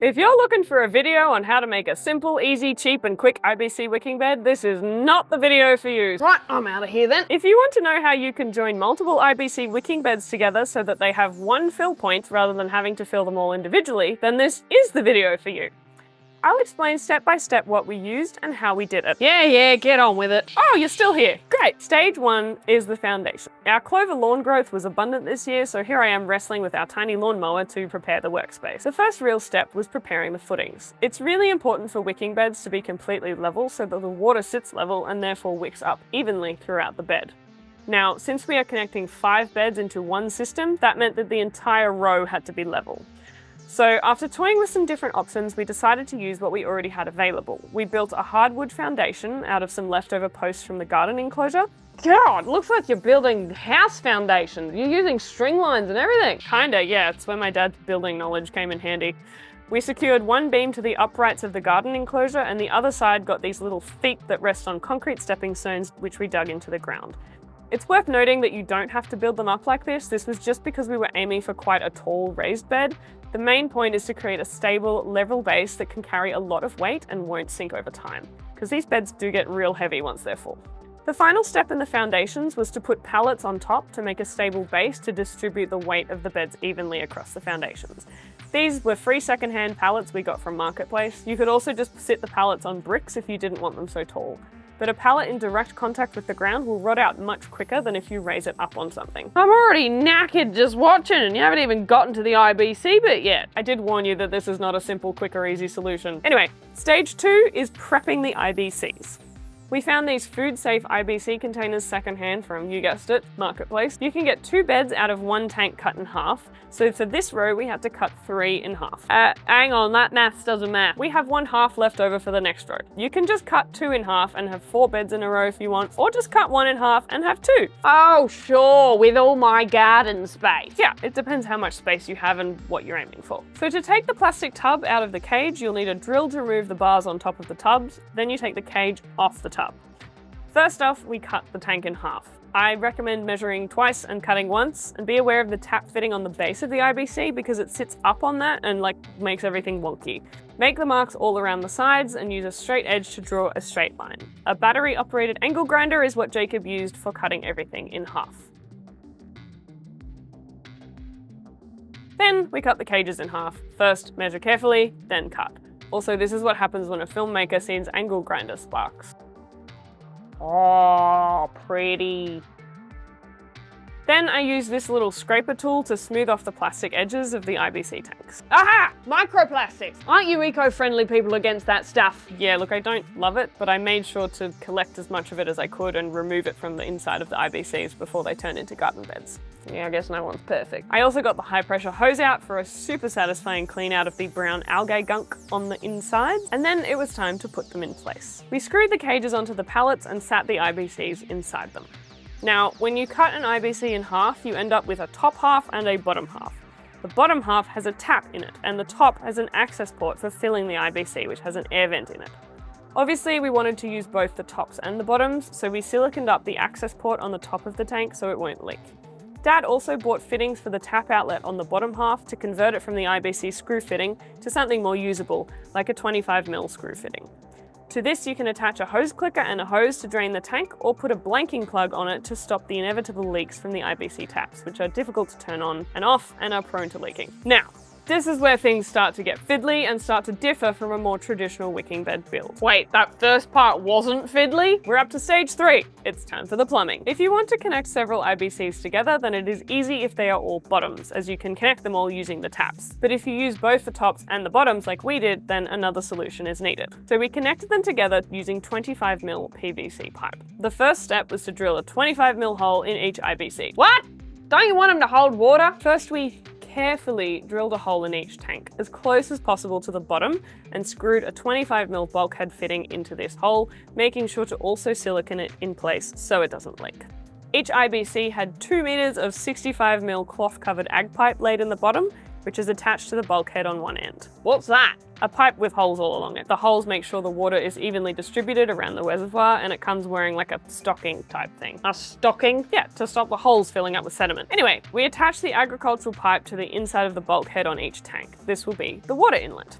If you're looking for a video on how to make a simple, easy, cheap and quick IBC wicking bed, this is not the video for you. Right, I'm out of here then. If you want to know how you can join multiple IBC wicking beds together so that they have one fill point rather than having to fill them all individually, then this is the video for you. I'll explain step by step what we used and how we did it. Yeah, get on with it. Oh, you're still here. Great. Stage 1 is the foundation. Our clover lawn growth was abundant this year, so here I am wrestling with our tiny lawnmower to prepare the workspace. The first real step was preparing the footings. It's really important for wicking beds to be completely level so that the water sits level and therefore wicks up evenly throughout the bed. Now, since we are connecting 5 beds into one system, that meant that the entire row had to be level. So after toying with some different options, we decided to use what we already had available. We built a hardwood foundation out of some leftover posts from the garden enclosure. God, looks like you're building house foundations. You're using string lines and everything. Kinda, yeah, it's where my dad's building knowledge came in handy. We secured one beam to the uprights of the garden enclosure and the other side got these little feet that rest on concrete stepping stones which we dug into the ground. It's worth noting that you don't have to build them up like this. This was just because we were aiming for quite a tall raised bed. The main point is to create a stable, level base that can carry a lot of weight and won't sink over time, because these beds do get real heavy once they're full. The final step in the foundations was to put pallets on top to make a stable base to distribute the weight of the beds evenly across the foundations. These were free secondhand pallets we got from Marketplace. You could also just sit the pallets on bricks if you didn't want them so tall. But a pallet in direct contact with the ground will rot out much quicker than if you raise it up on something. I'm already knackered just watching and you haven't even gotten to the IBC bit yet. I did warn you that this is not a simple, quick or easy solution. Anyway, stage 2 is prepping the IBCs. We found these food-safe IBC containers secondhand from, you guessed it, Marketplace. You can get 2 beds out of 1 tank cut in half. So for this row, we had to cut 3 in half. Hang on, that maths doesn't math. We have 1 half left over for the next row. You can just cut 2 in half and have 4 beds in a row if you want, or just cut 1 in half and have 2. Oh, sure, with all my garden space. Yeah, it depends how much space you have and what you're aiming for. So to take the plastic tub out of the cage, you'll need a drill to remove the bars on top of the tubs. Then you take the cage off the tub. First off, we cut the tank in half. I recommend measuring twice and cutting once, and be aware of the tap fitting on the base of the IBC because it sits up on that and makes everything wonky. Make the marks all around the sides and use a straight edge to draw a straight line. A battery operated angle grinder is what Jacob used for cutting everything in half. Then we cut the cages in half. First, measure carefully, then cut. Also, this is what happens when a filmmaker sees angle grinder sparks. Oh, pretty. Then I use this little scraper tool to smooth off the plastic edges of the IBC tanks. Aha! Microplastics! Aren't you eco-friendly people against that stuff? Yeah, look, I don't love it, but I made sure to collect as much of it as I could and remove it from the inside of the IBCs before they turn into garden beds. Yeah, I guess no one's perfect. I also got the high pressure hose out for a super satisfying clean out of the brown algae gunk on the inside, and then it was time to put them in place. We screwed the cages onto the pallets and sat the IBCs inside them. Now, when you cut an IBC in half, you end up with a top half and a bottom half. The bottom half has a tap in it, and the top has an access port for filling the IBC, which has an air vent in it. Obviously, we wanted to use both the tops and the bottoms, so we siliconed up the access port on the top of the tank so it won't leak. Dad also bought fittings for the tap outlet on the bottom half to convert it from the IBC screw fitting to something more usable, like a 25mm screw fitting. To this, you can attach a hose clicker and a hose to drain the tank, or put a blanking plug on it to stop the inevitable leaks from the IBC taps, which are difficult to turn on and off and are prone to leaking. Now, this is where things start to get fiddly and start to differ from a more traditional wicking bed build. Wait, that first part wasn't fiddly? We're up to stage 3. It's time for the plumbing. If you want to connect several IBCs together, then it is easy if they are all bottoms, as you can connect them all using the taps. But if you use both the tops and the bottoms like we did, then another solution is needed. So we connected them together using 25mm PVC pipe. The first step was to drill a 25mm hole in each IBC. What? Don't you want them to hold water? First, we carefully drilled a hole in each tank as close as possible to the bottom and screwed a 25mm bulkhead fitting into this hole, making sure to also silicone it in place so it doesn't leak. Each IBC had 2 meters of 65mm cloth covered ag pipe laid in the bottom, which is attached to the bulkhead on one end. What's that? A pipe with holes all along it. The holes make sure the water is evenly distributed around the reservoir, and it comes wearing like a stocking type thing. A stocking? Yeah, to stop the holes filling up with sediment. Anyway, we attach the agricultural pipe to the inside of the bulkhead on each tank. This will be the water inlet.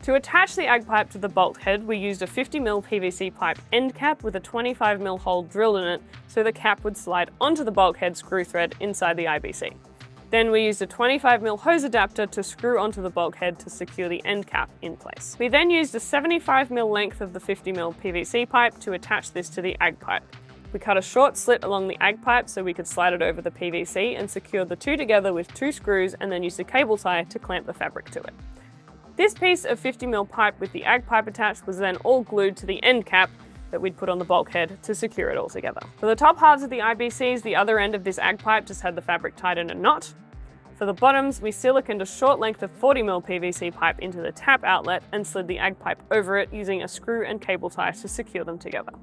To attach the ag pipe to the bulkhead, we used a 50mm PVC pipe end cap with a 25mm hole drilled in it so the cap would slide onto the bulkhead screw thread inside the IBC. Then we used a 25mm hose adapter to screw onto the bulkhead to secure the end cap in place. We then used a 75mm length of the 50mm PVC pipe to attach this to the ag pipe. We cut a short slit along the ag pipe so we could slide it over the PVC and secure the two together with 2 screws and then used a cable tie to clamp the fabric to it. This piece of 50mm pipe with the ag pipe attached was then all glued to the end cap that we'd put on the bulkhead to secure it all together. For the top halves of the IBCs, the other end of this ag pipe just had the fabric tied in a knot. For the bottoms, we siliconed a short length of 40mm PVC pipe into the tap outlet and slid the ag pipe over it using a screw and cable tie to secure them together.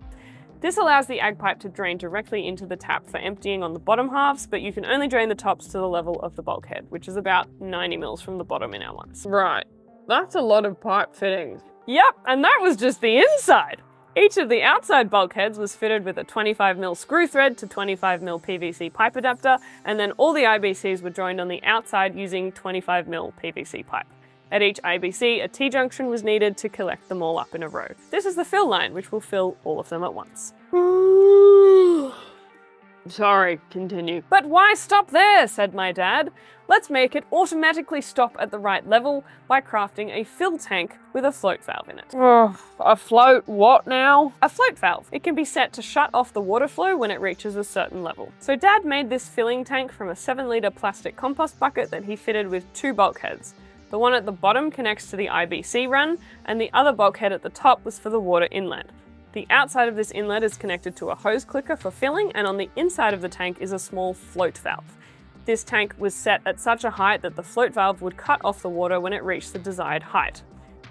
This allows the ag pipe to drain directly into the tap for emptying on the bottom halves, but you can only drain the tops to the level of the bulkhead, which is about 90mm from the bottom in our ones. Right. That's a lot of pipe fittings. Yep, and that was just the inside. Each of the outside bulkheads was fitted with a 25mm screw thread to 25mm PVC pipe adapter, and then all the IBCs were joined on the outside using 25mm PVC pipe. At each IBC, a T-junction was needed to collect them all up in a row. This is the fill line, which will fill all of them at once. Sorry, continue. But why stop there, said my dad. Let's make it automatically stop at the right level by crafting a fill tank with a float valve in it. A float what now? A float valve. It can be set to shut off the water flow when it reaches a certain level. So Dad made this filling tank from a 7-litre plastic compost bucket that he fitted with 2 bulkheads. The one at the bottom connects to the IBC run, and the other bulkhead at the top was for the water inlet. The outside of this inlet is connected to a hose clicker for filling, and on the inside of the tank is a small float valve. This tank was set at such a height that the float valve would cut off the water when it reached the desired height.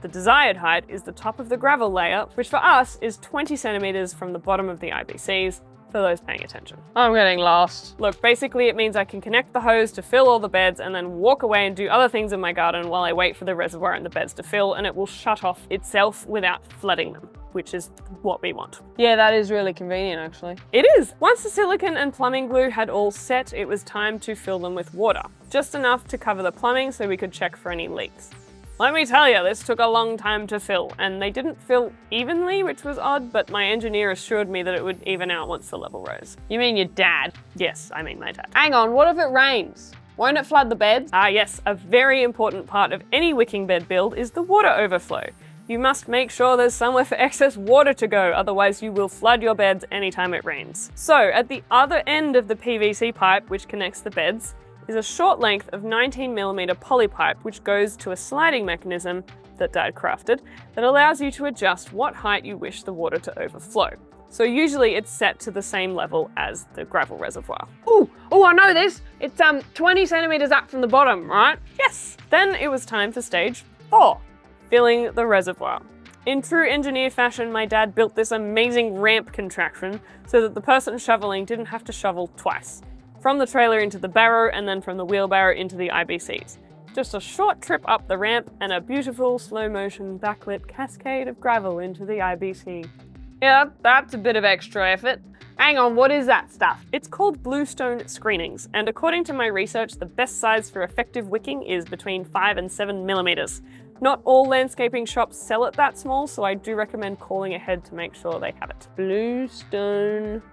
The desired height is the top of the gravel layer, which for us is 20 centimeters from the bottom of the IBCs, for those paying attention. I'm getting lost. Look, basically it means I can connect the hose to fill all the beds and then walk away and do other things in my garden while I wait for the reservoir and the beds to fill, and it will shut off itself without flooding them, which is what we want. Yeah, that is really convenient actually. It is! Once the silicone and plumbing glue had all set, it was time to fill them with water. Just enough to cover the plumbing so we could check for any leaks. Let me tell you, this took a long time to fill, and they didn't fill evenly, which was odd, but my engineer assured me that it would even out once the level rose. You mean your dad? Yes, I mean my dad. Hang on, what if it rains? Won't it flood the beds? Ah yes, a very important part of any wicking bed build is the water overflow. You must make sure there's somewhere for excess water to go, otherwise you will flood your beds anytime it rains. So at the other end of the PVC pipe, which connects the beds, is a short length of 19mm poly pipe, which goes to a sliding mechanism that Dad crafted that allows you to adjust what height you wish the water to overflow. So usually it's set to the same level as the gravel reservoir. Oh, I know this. It's 20 centimeters up from the bottom, right? Yes. Then it was time for stage 4, filling the reservoir. In true engineer fashion, my dad built this amazing ramp contraption so that the person shoveling didn't have to shovel twice. From the trailer into the barrow and then from the wheelbarrow into the IBCs. Just a short trip up the ramp and a beautiful slow motion backlit cascade of gravel into the IBC. Yeah, that's a bit of extra effort. Hang on, what is that stuff? It's called bluestone screenings, and according to my research, the best size for effective wicking is between 5 and 7 millimeters. Not all landscaping shops sell it that small, so I do recommend calling ahead to make sure they have it. Bluestone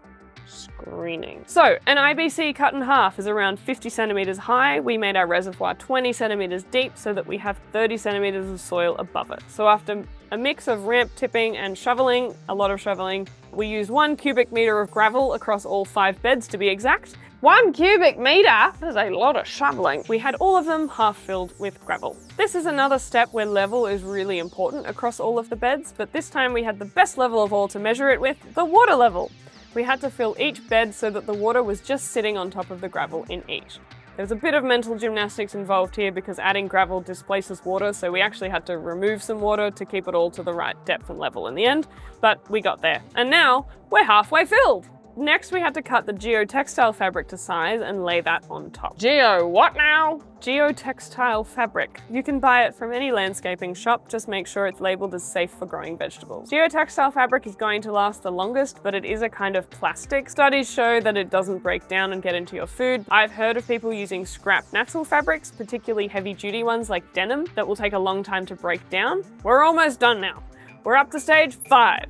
screening. So an IBC cut in half is around 50 centimeters high. We made our reservoir 20 centimeters deep so that we have 30 centimeters of soil above it. So after a mix of ramp tipping and shoveling, a lot of shoveling, we used 1 cubic meter of gravel across all 5 beds to be exact. 1 cubic meter? That is a lot of shoveling. We had all of them half filled with gravel. This is another step where level is really important across all of the beds, but this time we had the best level of all to measure it with, the water level. We had to fill each bed so that the water was just sitting on top of the gravel in each. There's a bit of mental gymnastics involved here because adding gravel displaces water, so we actually had to remove some water to keep it all to the right depth and level in the end, but we got there. And now we're halfway filled. Next, we had to cut the geotextile fabric to size and lay that on top. Geo what now? Geotextile fabric. You can buy it from any landscaping shop, just make sure it's labeled as safe for growing vegetables. Geotextile fabric is going to last the longest, but it is a kind of plastic. Studies show that it doesn't break down and get into your food. I've heard of people using scrap natural fabrics, particularly heavy duty ones like denim, that will take a long time to break down. We're almost done now. We're up to stage 5,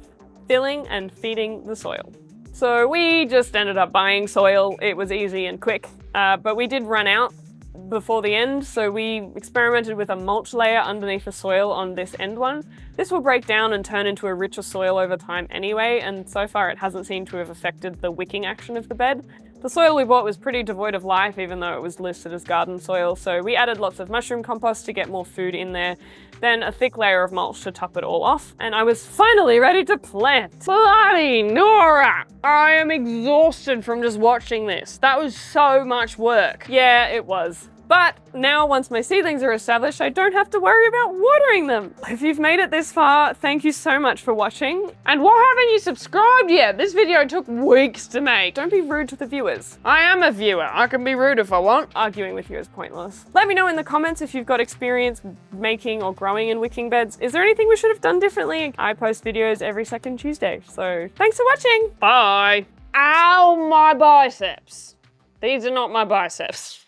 filling and feeding the soil. So we just ended up buying soil. It was easy and quick, but we did run out before the end, so we experimented with a mulch layer underneath the soil on this end one. This will break down and turn into a richer soil over time anyway, and so far it hasn't seemed to have affected the wicking action of the bed. The soil we bought was pretty devoid of life, even though it was listed as garden soil, so we added lots of mushroom compost to get more food in there, then a thick layer of mulch to top it all off, and I was finally ready to plant. Bloody Nora! I am exhausted from just watching this. That was so much work. Yeah, it was. But now, once my seedlings are established, I don't have to worry about watering them. If you've made it this far, thank you so much for watching. And why haven't you subscribed yet? This video took weeks to make. Don't be rude to the viewers. I am a viewer. I can be rude if I want. Arguing with you is pointless. Let me know in the comments if you've got experience making or growing in wicking beds. Is there anything we should have done differently? I post videos every second Tuesday, so thanks for watching. Bye. Ow, my biceps. These are not my biceps.